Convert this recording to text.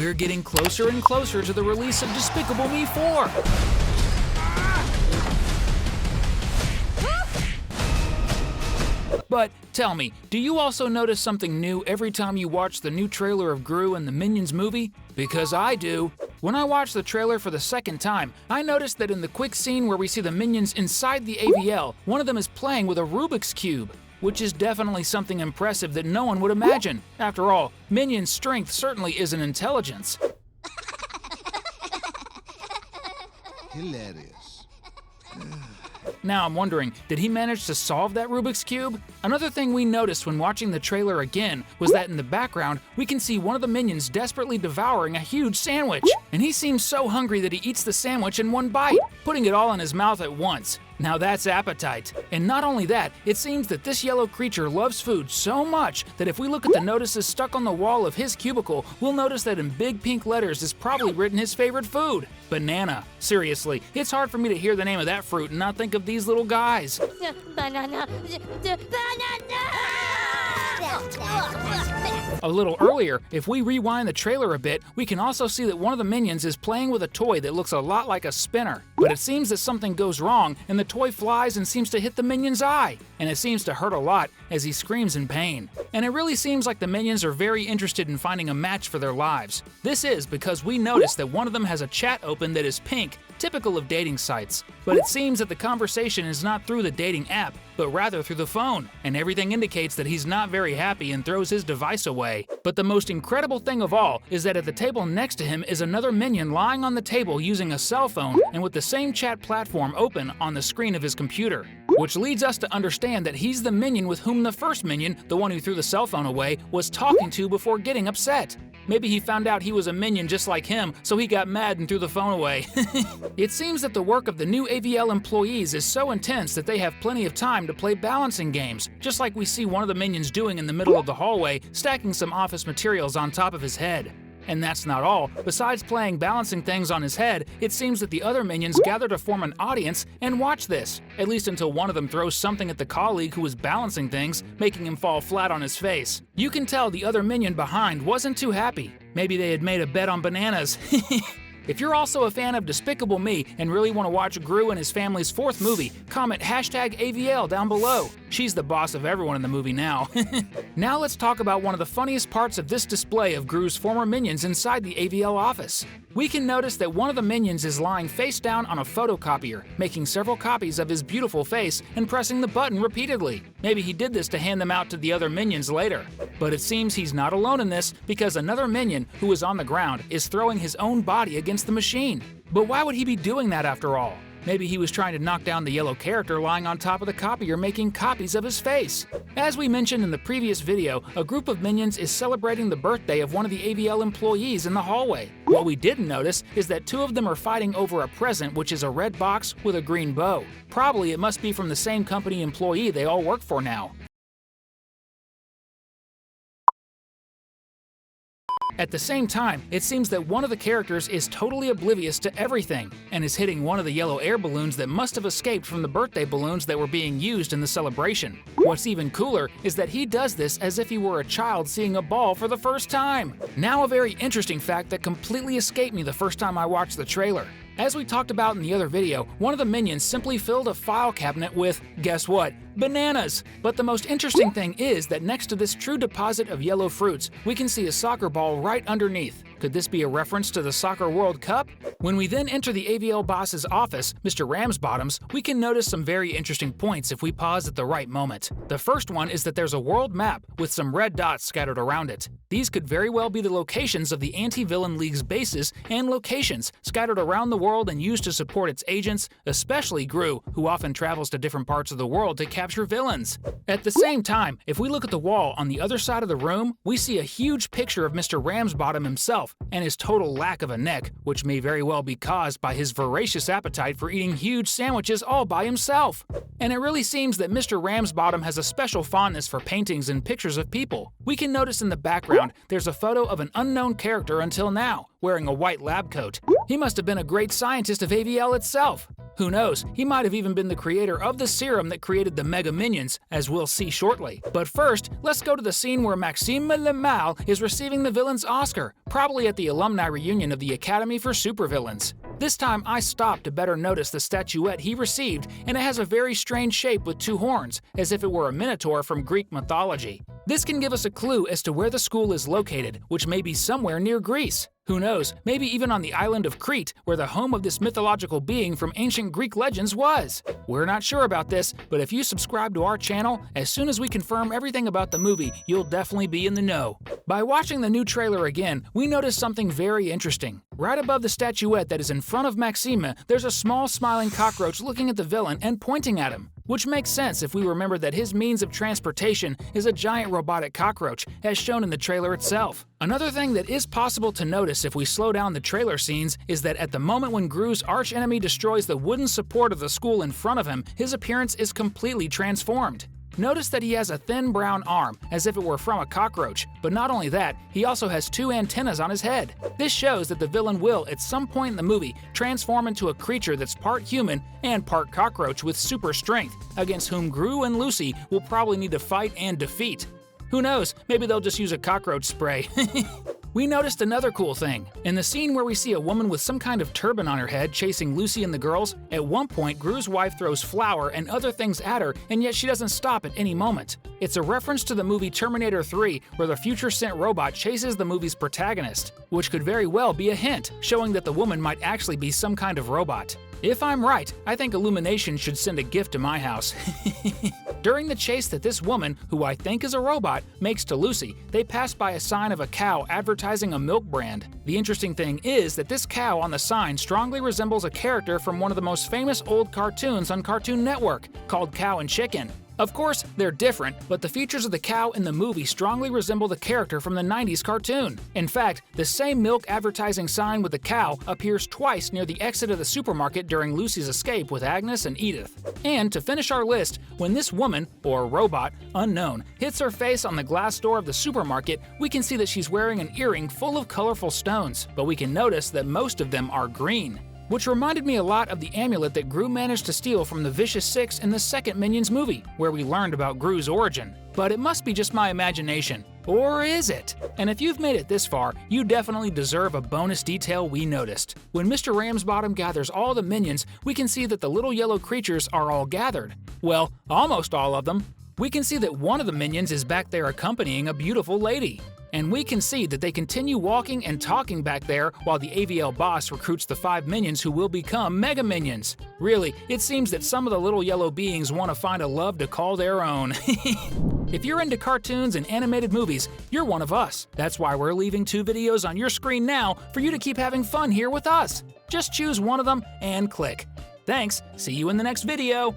we're getting closer and closer to the release of Despicable Me 4. But tell me, do you also notice something new every time you watch the new trailer of Gru and the Minions movie? Because I do. When I watched the trailer for the second time, I noticed that in the quick scene where we see the Minions inside the AVL, one of them is playing with a Rubik's Cube, which is definitely something impressive that no one would imagine. After all, Minion's strength certainly isn't intelligence. Hilarious. Now I'm wondering, did he manage to solve that Rubik's Cube? Another thing we noticed when watching the trailer again was that in the background, we can see one of the Minions desperately devouring a huge sandwich. And he seems so hungry that he eats the sandwich in one bite, putting it all in his mouth at once. Now that's appetite. And not only that, it seems that this yellow creature loves food so much that if we look at the notices stuck on the wall of his cubicle, we'll notice that in big pink letters is probably written his favorite food, banana. Seriously, it's hard for me to hear the name of that fruit and not think of these little guys. Banana. A little earlier, if we rewind the trailer a bit, we can also see that one of the Minions is playing with a toy that looks a lot like a spinner. But it seems that something goes wrong and the toy flies and seems to hit the Minion's eye. And it seems to hurt a lot as he screams in pain. And it really seems like the Minions are very interested in finding a match for their lives. This is because we noticed that one of them has a chat open that is pink, typical of dating sites. But it seems that the conversation is not through the dating app, but rather through the phone, and everything indicates that he's not very happy and throws his device away. But the most incredible thing of all is that at the table next to him is another Minion lying on the table using a cell phone and with the same chat platform open on the screen of his computer. Which leads us to understand that he's the Minion with whom the first Minion, the one who threw the cell phone away, was talking to before getting upset. Maybe he found out he was a Minion just like him, so he got mad and threw the phone away. It seems that the work of the new AVL employees is so intense that they have plenty of time to play balancing games, just like we see one of the Minions doing in the middle of the hallway, stacking some office materials on top of his head. And that's not all. Besides playing balancing things on his head, it seems that the other Minions gather to form an audience and watch this, at least until one of them throws something at the colleague who was balancing things, making him fall flat on his face. You can tell the other Minion behind wasn't too happy. Maybe they had made a bet on bananas. If you're also a fan of Despicable Me and really want to watch Gru and his family's fourth movie, comment #AVL down below. She's the boss of everyone in the movie now. Now let's talk about one of the funniest parts of this display of Gru's former Minions inside the AVL office. We can notice that one of the Minions is lying face down on a photocopier, making several copies of his beautiful face and pressing the button repeatedly. Maybe he did this to hand them out to the other Minions later. But it seems he's not alone in this because another Minion, who is on the ground, is throwing his own body against the machine. But why would he be doing that after all? Maybe he was trying to knock down the yellow character lying on top of the copier making copies of his face. As we mentioned in the previous video, a group of Minions is celebrating the birthday of one of the AVL employees in the hallway. What we didn't notice is that two of them are fighting over a present which is a red box with a green bow. Probably it must be from the same company employee they all work for now. At the same time, it seems that one of the characters is totally oblivious to everything and is hitting one of the yellow air balloons that must have escaped from the birthday balloons that were being used in the celebration. What's even cooler is that he does this as if he were a child seeing a ball for the first time. Now a very interesting fact that completely escaped me the first time I watched the trailer. As we talked about in the other video, one of the Minions simply filled a file cabinet with, guess what? Bananas! But the most interesting thing is that next to this true deposit of yellow fruits, we can see a soccer ball right underneath. Could this be a reference to the Soccer World Cup? When we then enter the AVL boss's office, Mr. Ramsbottom's, we can notice some very interesting points if we pause at the right moment. The first one is that there's a world map with some red dots scattered around it. These could very well be the locations of the Anti-Villain League's bases and locations scattered around the world and used to support its agents, especially Gru, who often travels to different parts of the world to capture villains. At the same time, if we look at the wall on the other side of the room, we see a huge picture of Mr. Ramsbottom himself and his total lack of a neck, which may very well be caused by his voracious appetite for eating huge sandwiches all by himself. And it really seems that Mr. Ramsbottom has a special fondness for paintings and pictures of people. We can notice in the background there's a photo of an unknown character until now, wearing a white lab coat. He must have been a great scientist of AVL itself. Who knows, he might have even been the creator of the serum that created the Mega Minions, as we'll see shortly. But first, let's go to the scene where Maxime Le Mal is receiving the villain's Oscar, probably at the alumni reunion of the Academy for Supervillains. This time I stopped to better notice the statuette he received, and it has a very strange shape with two horns, as if it were a minotaur from Greek mythology. This can give us a clue as to where the school is located, which may be somewhere near Greece. Who knows, maybe even on the island of Crete, where the home of this mythological being from ancient Greek legends was. We're not sure about this, but if you subscribe to our channel, as soon as we confirm everything about the movie, you'll definitely be in the know. By watching the new trailer again, we notice something very interesting. Right above the statuette that is in front of Maxime, there's a small smiling cockroach looking at the villain and pointing at him. Which makes sense if we remember that his means of transportation is a giant robotic cockroach, as shown in the trailer itself. Another thing that is possible to notice if we slow down the trailer scenes is that at the moment when Gru's archenemy destroys the wooden support of the school in front of him, his appearance is completely transformed. Notice that he has a thin brown arm, as if it were from a cockroach, but not only that, he also has two antennas on his head. This shows that the villain will, at some point in the movie, transform into a creature that's part human and part cockroach with super strength, against whom Gru and Lucy will probably need to fight and defeat. Who knows, maybe they'll just use a cockroach spray. We noticed another cool thing. In the scene where we see a woman with some kind of turban on her head chasing Lucy and the girls, at one point Gru's wife throws flour and other things at her, and yet she doesn't stop at any moment. It's a reference to the movie Terminator 3, where the future-sent robot chases the movie's protagonist, which could very well be a hint, showing that the woman might actually be some kind of robot. If I'm right, I think Illumination should send a gift to my house. During the chase that this woman, who I think is a robot, makes to Lucy, they pass by a sign of a cow advertising a milk brand. The interesting thing is that this cow on the sign strongly resembles a character from one of the most famous old cartoons on Cartoon Network, called Cow and Chicken. Of course, they're different, but the features of the cow in the movie strongly resemble the character from the 90s cartoon. In fact, the same milk advertising sign with the cow appears twice near the exit of the supermarket during Lucy's escape with Agnes and Edith. And to finish our list, when this woman, or robot, unknown, hits her face on the glass door of the supermarket, we can see that she's wearing an earring full of colorful stones, but we can notice that most of them are green. Which reminded me a lot of the amulet that Gru managed to steal from the Vicious Six in the second Minions movie, where we learned about Gru's origin. But it must be just my imagination. Or is it? And if you've made it this far, you definitely deserve a bonus detail we noticed. When Mr. Ramsbottom gathers all the minions, we can see that the little yellow creatures are all gathered. Well, almost all of them. We can see that one of the minions is back there accompanying a beautiful lady. And we can see that they continue walking and talking back there while the AVL boss recruits the 5 minions who will become Mega Minions. Really, it seems that some of the little yellow beings want to find a love to call their own. If you're into cartoons and animated movies, you're one of us. That's why we're leaving 2 videos on your screen now for you to keep having fun here with us. Just choose one of them and click. Thanks, see you in the next video.